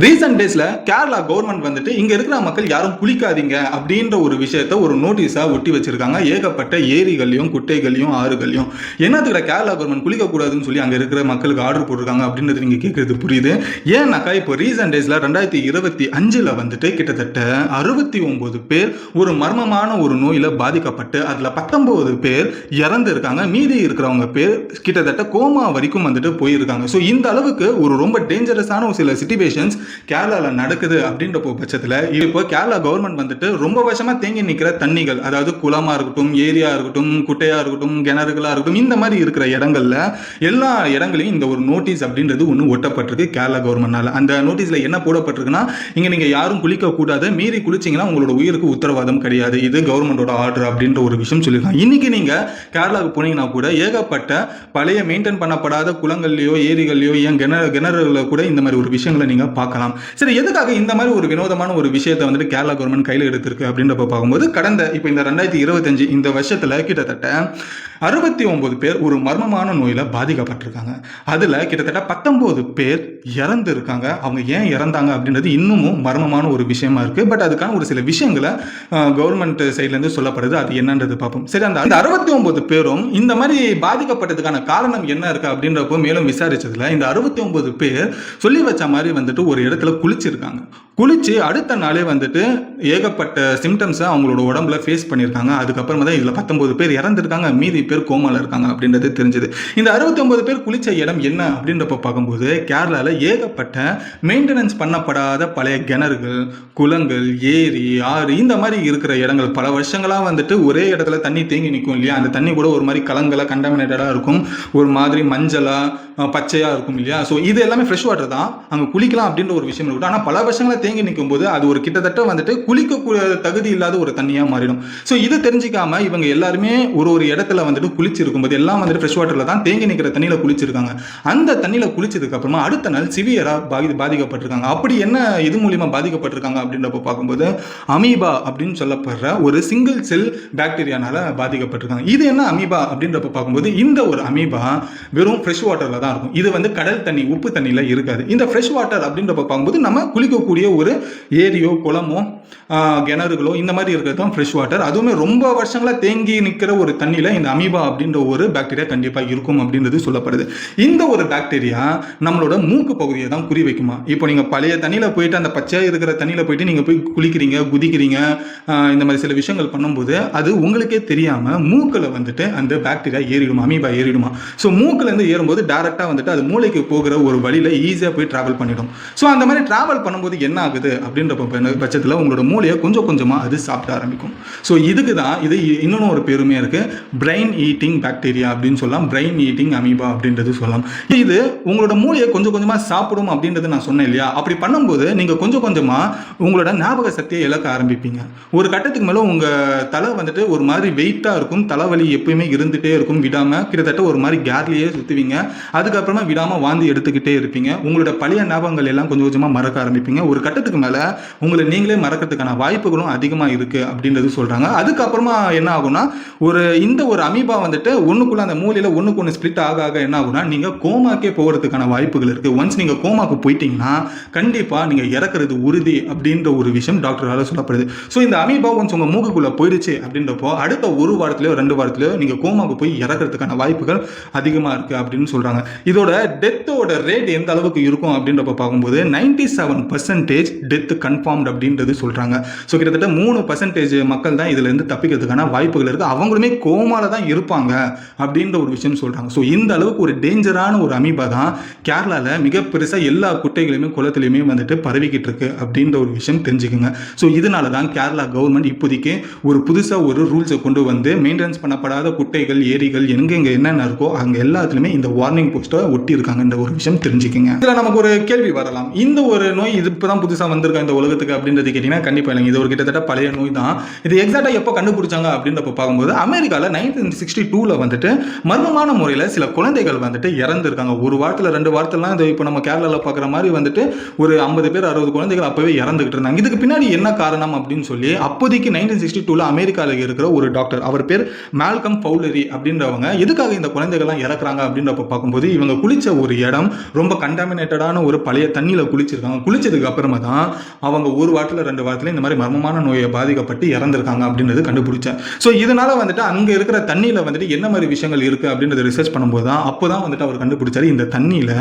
Recent டேஸ்ல Kerala government வந்துட்டு இங்க இருக்கிற மக்கள் யாரும் குளிக்காதீங்க அப்படின்ற ஒரு விஷயத்த ஒரு நோட்டீஸா ஒட்டி வச்சிருக்காங்க. ஏகப்பட்ட ஏரிகளையும் குட்டைகளையும் ஆறுகளையும் என்னத்துக்கு கேரளா கவர்மெண்ட் குளிக்க கூடாதுன்னு சொல்லி அங்க இருக்கிற மக்களுக்கு ஆர்டர் போட்டிருக்காங்க அப்படின்றது நீங்க கேட்கறது புரியுது. ஏன்னாக்கா இப்போ ரீசெண்ட் டேஸ்ல 2025 வந்துட்டு கிட்டத்தட்ட 69 பேர் ஒரு மர்மமான ஒரு நோயில பாதிக்கப்பட்டு அதுல 19 பேர் இறந்து இருக்காங்க. மீதி இருக்கிறவங்க பேர் கிட்டத்தட்ட கோமா வரைக்கும் வந்துட்டு போயிருக்காங்க. ஸோ இந்த அளவுக்கு ஒரு ரொம்ப டேஞ்சரஸான ஒரு சில சிச்சுவேஷன்ஸ் கேரளால நடக்குது அப்படின்ற பட்சத்தில் இப்போ கேரளா கவர்மெண்ட் வந்துட்டு ரொம்ப வருஷமா தேங்கி நிற்கிற தண்ணிகள், அதாவது குளமா இருக்கட்டும், ஏரியா இருக்கட்டும், குட்டையா இருக்கட்டும், கிணறுகளா இருக்கட்டும், இந்த மாதிரி இருக்கிற இடங்கள்ல எல்லா இடங்களையும் இந்த ஒரு நோட்டீஸ் அப்படின்றது ஒன்று ஒட்டப்பட்டிருக்கு கேரளா கவர்மெண்ட்னால. அந்த நோட்டீஸ்ல என்ன போடப்பட்டிருக்குன்னா, இங்க நீங்க யாரும் குளிக்க கூடாது, மீறி குளிச்சிங்கன்னா உங்களோட உயிருக்கு உத்தரவாதம் கிடையாது, இது கவர்மெண்டோட ஆர்டர் அப்படின்ற ஒரு விஷயம் சொல்லியிருக்காங்க. இன்னைக்கு நீங்க கேரளாவுக்கு போனீங்கன்னா கூட ஏகப்பட்ட பழைய மெயின்டைன் பண்ணப்படாத குளங்கள்லயோ ஏரிகள்லயோ ஏன் கிணறுல கூட இந்த மாதிரி ஒரு விஷயங்களை நீங்க பார்க்கலாம். சரி, எதுக்காக இந்த மாதிரி ஒரு வினோதமான ஒரு விஷயத்தை வந்துட்டு கேரளா கவர்மெண்ட் கையில் எடுத்திருக்கு அப்படின்றப்ப பார்க்கும்போது இப்போ இந்த 2025 இந்த வருஷத்துல கிட்டத்தட்ட 69 பேர் ஒரு மர்மமான நோயில பாதிக்கப்பட்டிருக்காங்க. அதுல கிட்டத்தட்ட 19 பேர் இறந்து இருக்காங்க. அவங்க ஏன் இறந்தாங்க அப்படின்றது இன்னமும் மர்மமான ஒரு விஷயமா இருக்கு. பட் அதுக்கான ஒரு சில விஷயங்களை கவர்மெண்ட் சைட்ல இருந்து சொல்லப்படுது. அது என்னன்றது பார்ப்போம். சரி, அந்த 69 பேரும் இந்த மாதிரி பாதிக்கப்பட்டதுக்கான காரணம் என்ன இருக்கு அப்படின்றப்போ மேலும் விசாரிச்சதுல இந்த 69 பேர் சொல்லி வச்ச மாதிரி வந்துட்டு ஒரு இடத்துல குளிச்சிருக்காங்க. குளிச்சு அடுத்த நாளே வந்துட்டு ஏகப்பட்ட சிம்டம்ஸை அவங்களோட உடம்புல ஃபேஸ் பண்ணியிருக்காங்க. அதுக்கப்புறமா தான் இதில் 19 பேர் இறந்துருக்காங்க, மீதி பேர் கோமால இருக்காங்க அப்படின்றது தெரிஞ்சது. இந்த 69 பேர் குளிச்ச இடம் என்ன அப்படின்றப்ப பார்க்கும்போது கேரளாவில் ஏகப்பட்ட மெயின்டெனன்ஸ் பண்ணப்படாத பழைய கிணறுகள், குளங்கள், ஏரி, ஆறு இந்த மாதிரி இருக்கிற இடங்கள் பல வருஷங்களாக வந்துட்டு ஒரே இடத்துல தண்ணி தேங்கி நிற்கும் இல்லையா. அந்த தண்ணி கூட ஒரு மாதிரி கலங்கலாக கண்டாமினேட்டடாக இருக்கும், ஒரு மாதிரி மஞ்சளாக பச்சையாக இருக்கும் இல்லையா. ஸோ இது எல்லாமே ஃப்ரெஷ் வாட்டர் தான், அங்கே குளிக்கலாம் அப்படின்ற ஒரு விஷயம் இருக்கும். ஆனால் பல வருஷங்களாக தேங்கி நிற்கும் போது அது ஒரு கிட்டத்தட்ட வந்துட்டு குளிக்கக்கூடிய தகுதி இல்லாத ஒரு தண்ணியாக மாறிடும். ஸோ இது தெரிஞ்சிக்காம இவங்க எல்லாருமே ஒரு இடத்துல வந்துட்டு குளிச்சிருக்கும் போது எல்லாம் வந்துட்டு ஃப்ரெஷ் வாட்டரில் தான் தேங்கி நிற்கிற தண்ணியில் குளிச்சிருக்காங்க. அந்த தண்ணியில் குளிச்சதுக்கு அப்புறமா அடுத்த நாள் சிவியராக பாதிக்கப்பட்டிருக்காங்க. அப்படி என்ன இது மூலியமாக பாதிக்கப்பட்டிருக்காங்க அப்படின்றப்ப பார்க்கும்போது அமீபா அப்படின்னு சொல்லப்படுற ஒரு சிங்கிள் செல் பாக்டீரியானால பாதிக்கப்பட்டிருக்காங்க. இது என்ன அமீபா அப்படின்றப்ப பார்க்கும்போது இந்த ஒரு அமீபா வெறும் ஃப்ரெஷ் வாட்டரில் தான் இருக்கும். இது வந்து கடல் தண்ணி, உப்பு தண்ணியில் இருக்காது. இந்த ஃப்ரெஷ் வாட்டர் அப்படின்றப்ப பார்க்கும்போது நம்ம குளிக்கக்கூடிய ஒரு ஏரியோ குளமோ கிணறுகளோ இந்த மாதிரி இருக்கிறது தான் ஃப்ரெஷ் வாட்டர். அதுவுமே ரொம்ப வருஷங்களாக தேங்கி நிற்கிற ஒரு தண்ணியில் இந்த அமீபா அப்படின்ற ஒரு பாக்டீரியா கண்டிப்பாக இருக்கும் அப்படின்றது சொல்லப்படுது. இந்த ஒரு பாக்டீரியா நம்மளோட மூக்கு பகுதியை தான் குறி வைக்குமா. இப்போ நீங்கள் பழைய தண்ணியில் போயிட்டு அந்த பச்சையாக இருக்கிற தண்ணியில் போயிட்டு நீங்கள் போய் குளிக்கிறீங்க, குதிக்கிறீங்க, இந்த மாதிரி சில விஷயங்கள் பண்ணும்போது அது உங்களுக்கே தெரியாமல் மூக்கில் வந்துட்டு அந்த பாக்டீரியா ஏறிடுமா, அமீபா ஏறிடுமா. ஸோ மூக்கிலேருந்து ஏறும்போது டேரெக்டாக வந்துட்டு அது மூளைக்கு போகிற ஒரு வழியில் ஈஸியாக போய் ட்ராவல் பண்ணிடும். ஸோ அந்த மாதிரி ட்ராவல் பண்ணும்போது என்ன ஆகுது அப்படின்ற பட்சத்தில் உங்களோட மூளையை கொஞ்சம் கொஞ்சமாக அது சாப்பிட ஆரம்பிக்கும். ஸோ இதுக்கு தான் இது இன்னொன்று ஒரு பேருமே இருக்குது, பிரெயின் ஈட்டிங் பாக்டீரியா அப்படின்னு சொல்லலாம், பிரெயின் ஈட்டிங் அமீபா அப்படின்றது சொல்லலாம். இது உங்களோட மூளையை கொஞ்சம் கொஞ்சமாக சாப்பிடும் அப்படின்றது நான் சொன்னேன் இல்லையா. அப்படி பண்ணும்போது நீங்கள் கொஞ்சம் கொஞ்சமாக உங்களோட ஞாபக சக்தியை இழக்க ஆரம்பிப்பீங்க. ஒரு கட்டத்துக்கு மேலே உங்கள் தலை வந்துட்டு ஒரு மாதிரி வெயிட்டாக இருக்கும், தலைவலி எப்பயுமே இருந்துகிட்டே இருக்கும் விடாமல், கிட்டத்தட்ட ஒரு மாதிரி கேர்லேயே சுற்றுவீங்க. அதுக்கப்புறமா விடாமல் வாந்தி எடுத்துக்கிட்டே இருப்பீங்க. உங்களோட பழைய ஞாபகங்கள் எல்லாம் கொஞ்சம் கொஞ்சமாக மறக்க ஆரம்பிப்பீங்க. ஒரு கட்டத்துக்கு மேலே உங்களை நீங்களே மறக்கிறதுக்கான வாய்ப்புகளும் அதிகமாக இருக்குது அப்படின்றது சொல்கிறாங்க. அதுக்கப்புறமா என்ன ஆகும்னா இந்த ஒரு அமீபா வந்துட்டு ஒன்றுக்குள்ள அந்த மூலையில் ஒன்றுக்கு ஒன்று ஸ்பிளிட் ஆக என்ன ஆகும்னா நீங்கள் கோமாக்கே போகிறதுக்கான வாய்ப்புகள் இருக்குது. ஒன்ஸ் நீங்கள் கோமாக்கு போயிட்டீங்கன்னா கண்டிப்பாக நீங்கள் இறக்குறது உறுதி அப்படின்ற ஒரு விஷயம் டாக்டரால் சொல்லப்படுது. ஸோ இந்த அமீபா ஒன்ஸ் உங்கள் மூக்குக்குள்ளே போயிடுச்சு அப்படின்றப்போ அடுத்த ஒரு வாரத்திலையோ 2 வாரத்திலையோ நீங்கள் கோமாக்கு போய் இறக்கிறதுக்கான வாய்ப்புகள் அதிகமாக இருக்குது அப்படின்னு சொல்கிறாங்க. இதோட டெத்தோட ரேட் எந்த அளவுக்கு இருக்கும் அப்படின்றப்ப பார்க்கும்போது 97% டெத் கன்ஃபார்ம்டு அப்படின்றது சொல்கிறாங்க. ஸோ கிட்டத்தட்ட 3% மக்கள் தான் இதிலிருந்து தப்பிக்கிறதுக்கான வாய்ப்புகள் இருக்குது. அவங்களுமே கோமால தான் இருப்பாங்க அப்படின்ற ஒரு விஷயம் சொல்கிறாங்க. ஸோ இந்த அளவுக்கு ஒரு டேஞ்சரான ஒரு அமீபா தான் கேரளாவில் மிக பெருசாக எல்லா குட்டைகளையுமே குளத்துலையுமே வந்துட்டு பரவிக்கிட்டு இருக்கு அப்படின்ற ஒரு விஷயம் தெரிஞ்சுக்குங்க. ஸோ இதனால தான் கேரளா கவர்மெண்ட் இப்போதைக்கு ஒரு புதுசாக ஒரு ரூல்ஸை கொண்டு வந்து மெயின்டெனன்ஸ் பண்ணப்படாத குட்டைகள், ஏரிகள் எங்கெங்கே என்னென்ன இருக்கோ அங்கே எல்லாத்துலேயுமே இந்த வார்னிங் போஸ்ட்டை ஒட்டி இருக்காங்கன்ற ஒரு விஷயம் தெரிஞ்சுக்குங்க. இதில் நமக்கு ஒரு கேள்வி வரலாம், இந்த ஒரு நோய் இது இப்போ தான் புதுசாக வந்திருக்கா இந்த உலகத்துக்கு அப்படின்றது கேட்டிங்கன்னா கண்டிப்பாக இல்லைங்க. இது ஒரு கிட்டத்தட்ட பழைய நோய் தான். இது எக்ஸாக்டாக எப்போ கண்டுபிடிச்சாங்க அப்படின்றப்ப பார்க்கும்போது அமெரிக்காவில் 1960 1962 வந்துட்டு மர்மமான முறையில் சில குழந்தைகள் வந்துட்டு இறந்துருக்காங்க. ஒரு வாரத்தில் 2 வாரத்திலாம் இது இப்போ நம்ம கேரளாவில் பார்க்குற மாதிரி வந்துட்டு ஒரு 50 பேர் 60 குழந்தைகள் அப்போவே இறந்துகிட்டு இருந்தாங்க. இதுக்கு பின்னாடி என்ன காரணம் அப்படின்னு சொல்லி அப்போதைக்கு 1962 அமெரிக்காவில் இருக்கிற ஒரு டாக்டர், அவர் பேர் மால்கம் ஃபவுலரி அப்படின்றவங்க, எதுக்காக இந்த குழந்தைகள்லாம் இறக்குறாங்க அப்படின்றப்ப பார்க்கும்போது இவங்க குளிச்ச ஒரு இடம் ரொம்ப கண்டாமினேட்டடான ஒரு பழைய தண்ணியில் குளிச்சிருக்காங்க. குளிச்சதுக்கு அப்புறமா தான் அவங்க ஒரு வாரத்தில் 2 வாரத்தில் இந்த மாதிரி மர்மமான நோயை பாதிக்கப்பட்டு இறந்துருக்காங்க அப்படின்றது கண்டுபிடிச்சேன். ஸோ இதனால வந்துட்டு அங்கே இருக்கிற தண்ணியில் வந்துட்டு என்ன மாதிரி விஷயங்கள் இருக்குது அப்படின்றத ரிசர்ச் பண்ணும்போது தான் அப்போ தான் வந்துட்டு அவர் கண்டுபிடிச்சாரு இந்த தண்ணியில்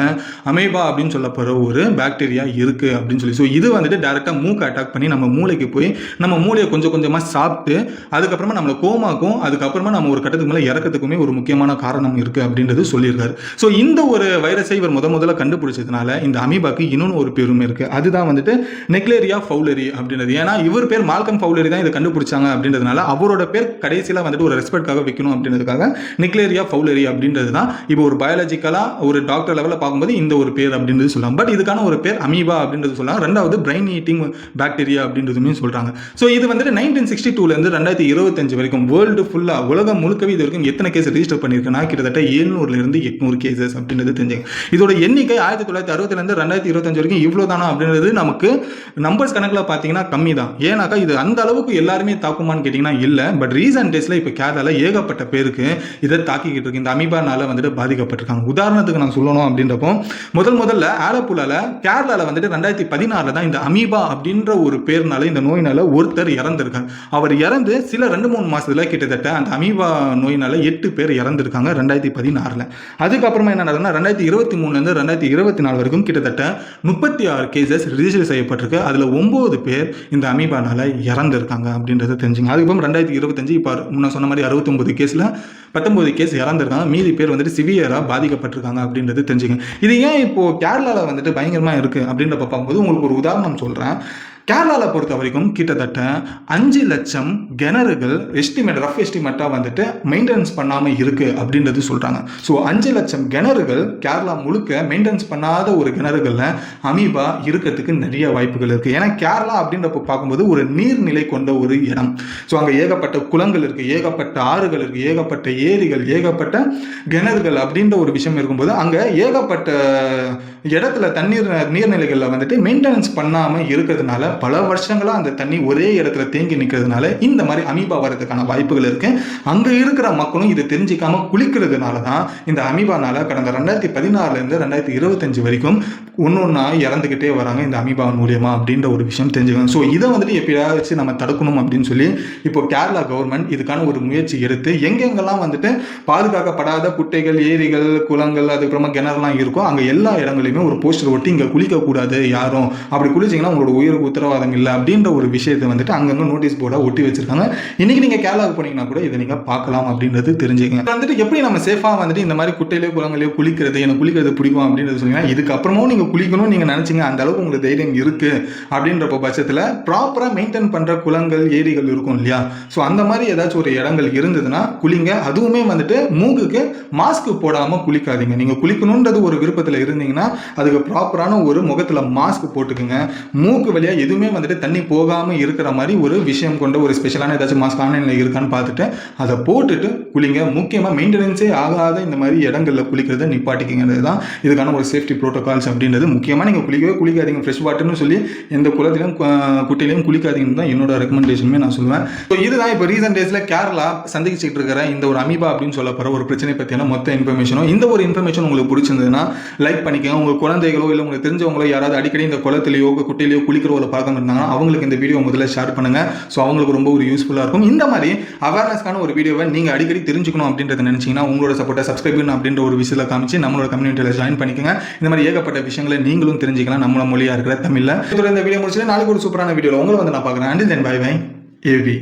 அமேபா அப்படின்னு சொல்லப்படுற ஒரு பாக்டீரியா இருக்குது அப்படின்னு சொல்லி. ஸோ இது வந்துட்டு டேரெக்டாக மூக்கை அட்டாக் பண்ணி நம்ம மூளைக்கு போய் நம்ம மூளையை கொஞ்சம் கொஞ்சமாக சாப்பிட்டு அதுக்கப்புறமா நம்மளை கோமாக்கும் அதுக்கப்புறமா நம்ம ஒரு கட்டத்துக்கு மேலே இறக்கிறதுக்குமே ஒரு முக்கியமான காரணம் இருக்குது அப்படின்றது சொல்லியிருக்காரு. ஸோ இந்த ஒரு வைரஸை இவர் முதல்ல கண்டுபிடிச்சதுனால இந்த அமீபாக்கு இன்னொன்று ஒரு பேருமே இருக்குது. அதுதான் வந்துட்டு நெக்லேரியா ஃபவுலரி அப்படின்றது. ஏன்னா இவர் பேர் மால்கம் ஃபவுலரி தான் இதை கண்டுபிடிச்சாங்க அப்படின்றதுனால அவரோட பேர் கடைசியில் வந்துட்டு ஒரு ரெஸ்பெக்டாக வைக்கணும் அப்படின்றதுக்காக நெக்லேரியா ஃபவுலரி அப்படின்றது தான் இப்போ ஒரு பயாலஜிக்கலாக ஒரு டாக்டர் லெவலில் பார்க்கும்போது இந்த ஒரு பேர் அப்படின்றது சொல்லலாம். பட் இதுக்கான ஒரு பேர் அமீபா அப்படின்றது சொல்லலாம். ரெண்டாவது பிரைன் ஈட்டிங் பாக்டீரியா அப்படின்றதுமே சொல்கிறாங்க. ஸோ இது வந்துட்டு 1962 2025 வரைக்கும் வேர்ல்டு ஃபுல்லாக உலகம் முழுக்கவே இது வரைக்கும் எத்தனை கேஸ் ரிஜிஸ்டர் பண்ணியிருக்குன்னா கிட்டத்தட்ட 700 800 கேசஸ் அப்படின்றது தெரிஞ்சுங்க. இதோட எண்ணிக்கை 1960 2025 வரைக்கும் இவ்வளோ தானா அப்படின்றது நமக்கு நம்பர்ஸ் கணக்கில் பார்த்தீங்கன்னா கம்மி தான். ஏன்னாக்கா இது அந்த அளவுக்கு எல்லாருமே தாக்குமான்னு கேட்டிங்கன்னா இல்லை. பட் ரீசன்ட் டேஸில் இப்போ கேரளாவில் ஏகப்பட்ட பேருக்கு இதை தாக்கிக்கிட்டு இருக்கு. இந்த அமீபானால வந்துட்டு பாதிக்கப்பட்டிருக்காங்க. உதாரணத்துக்கு நான் சொல்லணும் அப்படின்றப்போ முதல்ல ஆலப்புழாவில் கேரளாவில் வந்துட்டு 2016 தான் இந்த அமீபா அப்படின்ற ஒரு பேர்னால இந்த நோயினால ஒருத்தர் இறந்திருக்காங்க. அவர் இறந்து சில 2-3 மாசத்துல கிட்டத்தட்ட அந்த அமீபா நோயினால 8 பேர் இறந்திருக்காங்க 2016. அதுக்கப்புறமா என்ன நடந்ததுன்னா 2023 2024 வரைக்கும் கிட்டத்தட்ட 36 கேசஸ் ரிஜிஸ்டர் செய்யப்பட்டிருக்கு. அதில் 9 பேர் இந்த அமீபானால இறந்திருக்காங்க அப்படின்றத தெரிஞ்சுங்க. அதுக்கப்புறம் 2025 இப்போ முன்ன சொன்ன மாதிரி 69 கேஸில் 19 கேஸ் இறந்துருக்காங்க. மீதி பேர் வந்துட்டு சிவியராக பாதிக்கப்பட்டிருக்காங்க அப்படின்றது தெரிஞ்சுங்க. இது ஏன் இப்போ கேரளாவில் வந்துட்டு பயங்கரமாக இருக்குது அப்படின்றப்ப பார்க்கும்போது உங்களுக்கு ஒரு உதாரணம் சொல்கிறேன். கேரளாவில் பொறுத்த வரைக்கும் கிட்டத்தட்ட 5 லட்சம் கிணறுகள் ரஃப் எஸ்டிமேட்டாக வந்துட்டு மெயின்டெனன்ஸ் பண்ணாமல் இருக்குது அப்படின்றது சொல்கிறாங்க. ஸோ 5 லட்சம் கிணறுகள் கேரளா முழுக்க மெயின்டெனன்ஸ் பண்ணாத ஒரு கிணறுகளில் அமீபா இருக்கிறதுக்கு நிறைய வாய்ப்புகள் இருக்குது. ஏன்னா கேரளா அப்படின்றப்ப பார்க்கும்போது ஒரு நீர்நிலை கொண்ட ஒரு இடம். ஸோ அங்கே ஏகப்பட்ட குளங்கள் இருக்குது, ஏகப்பட்ட ஆறுகள் இருக்குது, ஏகப்பட்ட ஏரிகள், ஏகப்பட்ட கிணறுகள் அப்படின்ற ஒரு விஷயம் இருக்கும்போது அங்கே ஏகப்பட்ட இடத்துல நீர்நிலைகளில் வந்துட்டு மெயின்டெனன்ஸ் பண்ணாமல் இருக்கிறதுனால பல வருஷங்களாக அந்த தண்ணி ஒரே இடத்துல தேங்கி நிற்கிறதுனால இந்த மாதிரி அமீபா வரதுக்கான வாய்ப்புகள் இருக்கு. அங்கே இருக்கிற மக்களும் இதை தெரிஞ்சிக்காம குளிக்கிறதுனால தான் இந்த அமீபானால கடந்த 2016 2025 வரைக்கும் ஒன்னொன்னா இறந்துகிட்டே வராங்க இந்த அமீபா மூலியமா அப்படின்ற ஒரு விஷயம் தெரிஞ்சுக்கணும். ஸோ இதை வந்துட்டு எப்படியாச்சும் நம்ம தடுக்கணும் அப்படின்னு சொல்லி இப்போ கேரளா கவர்மெண்ட் இதுக்கான ஒரு முயற்சி எடுத்து எங்கெங்கெல்லாம் வந்துட்டு பாதுகாக்கப்படாத குட்டைகள், ஏரிகள், குளங்கள், அதுக்கப்புறமா கிணறுலாம் இருக்கும் அங்கே எல்லா இடங்களையுமே ஒரு போஸ்டர் ஒட்டி இங்கே குளிக்கக்கூடாது யாரும், அப்படி குளிச்சிங்கன்னா உங்களோட உயிருக்கு உத்தரவாதம் இல்லை அப்படின்ற ஒரு விஷயத்தை வந்துட்டு அங்கங்கே நோட்டீஸ் போர்டாக ஒட்டி வச்சிருக்காங்க. இன்னைக்கு நீங்கள் கேரளாவுக்கு போனீங்கன்னா கூட இதை நீங்கள் பார்க்கலாம் அப்படின்றது தெரிஞ்சுக்கங்க. வந்துட்டு எப்படி நம்ம சேஃபாக வந்துட்டு இந்த மாதிரி குட்டையிலேயோ குளங்களையோ குளிக்கிறது, எனக்கு குளிக்கிறது பிடிக்கும் அப்படின்றது சொன்னீங்கன்னா இதுக்கப்புறமும் நீங்கள் குளிக்கணும் நீங்கள் நினச்சிங்க அந்த அளவுக்கு உங்களுக்கு தைரியம் இருக்குது அப்படின்றப்ப பட்சத்தில் ப்ராப்பராக மெயின்டைன் பண்ணுற குளங்கள், ஏரிகள் இருக்கும் இல்லையா? ஸோ அந்த மாதிரி ஏதாச்சும் ஒரு இடங்கள் இருந்ததுன்னா குளிங்க. அதுவுமே வந்துட்டு மூக்குக்கு மாஸ்க் போடாமல் குளிக்காதீங்க. நீங்கள் குளிக்கணுன்றது ஒரு விருப்பத்தில் இருந்தீங்கன்னா அதுக்கு ப்ராப்பரான ஒரு முகத்தில் மாஸ்க் போட்டுக்குங்க. மூக்கு வழியாக எதுவுமே வந்துட்டு தண்ணி போகாமல் இருக்கிற மாதிரி ஒரு விஷயம் கொண்ட ஒரு ஸ்பெஷலான ஏதாச்சும் மாஸ்க் ஆன்லைனில் இருக்கான்னு பார்த்துட்டு அதை போட்டுட்டு குளிங்க. முக்கியமாக மெயின்டெனன்ஸே ஆகாத இந்த மாதிரி இடங்களில் குளிக்கிறத நிப்பாட்டிக்கிறது தான் இதுக்கான ஒரு சேஃப்டி ப்ரோட்டோகால்ஸ் அப்படின்றது. முக்கியமாக நீங்கள் குளிக்காதீங்க ஃப்ரெஷ் வாட்டர்னு சொல்லி எந்த குளத்திலையும் குட்டையிலையும் குளிக்காதீங்கன்னு தான் என்னோட ரெக்கமெண்டேஷனுமே நான் சொல்லுவேன். ஸோ இதுதான் இப்போ ரீசன்ட் டேஸில் கேரளா சந்திச்சுட்டு இருக்கிற இந்த ஒரு அமீபா அப்படின்னு சொல்லப்படுற ஒரு பிரச்சனை பற்றியான மொத்த இன்ஃபர்மேஷனும். இந்த ஒரு இன்ஃபர்மேஷன் உங்களுக்கு பிடிச்சிருந்ததுன்னா லைக் பண்ணிக்கோங்க. உங்கள் குழந்தைகளோ இல்லை உங்களுக்கு தெரிஞ்சவங்களோ யாராவது அடிக்கடி இந்த குளத்திலேயோ குட்டையிலையோ குளிக்கிறவங்கள பார்க்க இருந்தாங்கன்னா அவங்களுக்கு இந்த வீடியோ முதல்ல ஷேர் பண்ணுங்க. ஸோ அவங்களுக்கு ரொம்ப ஒரு யூஸ்ஃபுல்லாக இருக்கும். இந்த மாதிரி அவேர்னஸ்க்கான ஒரு வீடியோவை நீங்கள் அடிக்கடி தெரிஞ்சுக்கணும் அப்படின்றத நினைச்சீங்கன்னா உங்களோட சப்போர்ட்டை சப்ஸ்கிரைப் அப்படின்ற ஒரு விஷயத்தில் காமிச்சு நம்மளோட கம்யூனிட்டியில் ஜாயின் பண்ணிக்கோங்க. இந்த மாதிரி ஏகப்பட்ட விஷயங்களை நீங்களும் தெரிஞ்சுக்கலாம் நம்மளோட மொழியாக இருக்கிற தமிழில். இந்த வீடியோ முடிச்சுட்டு நாளைக்கு ஒரு சூப்பரான வீடியோவில் உங்களை வந்து நான் பார்க்குறேன். Until then bye bye AB.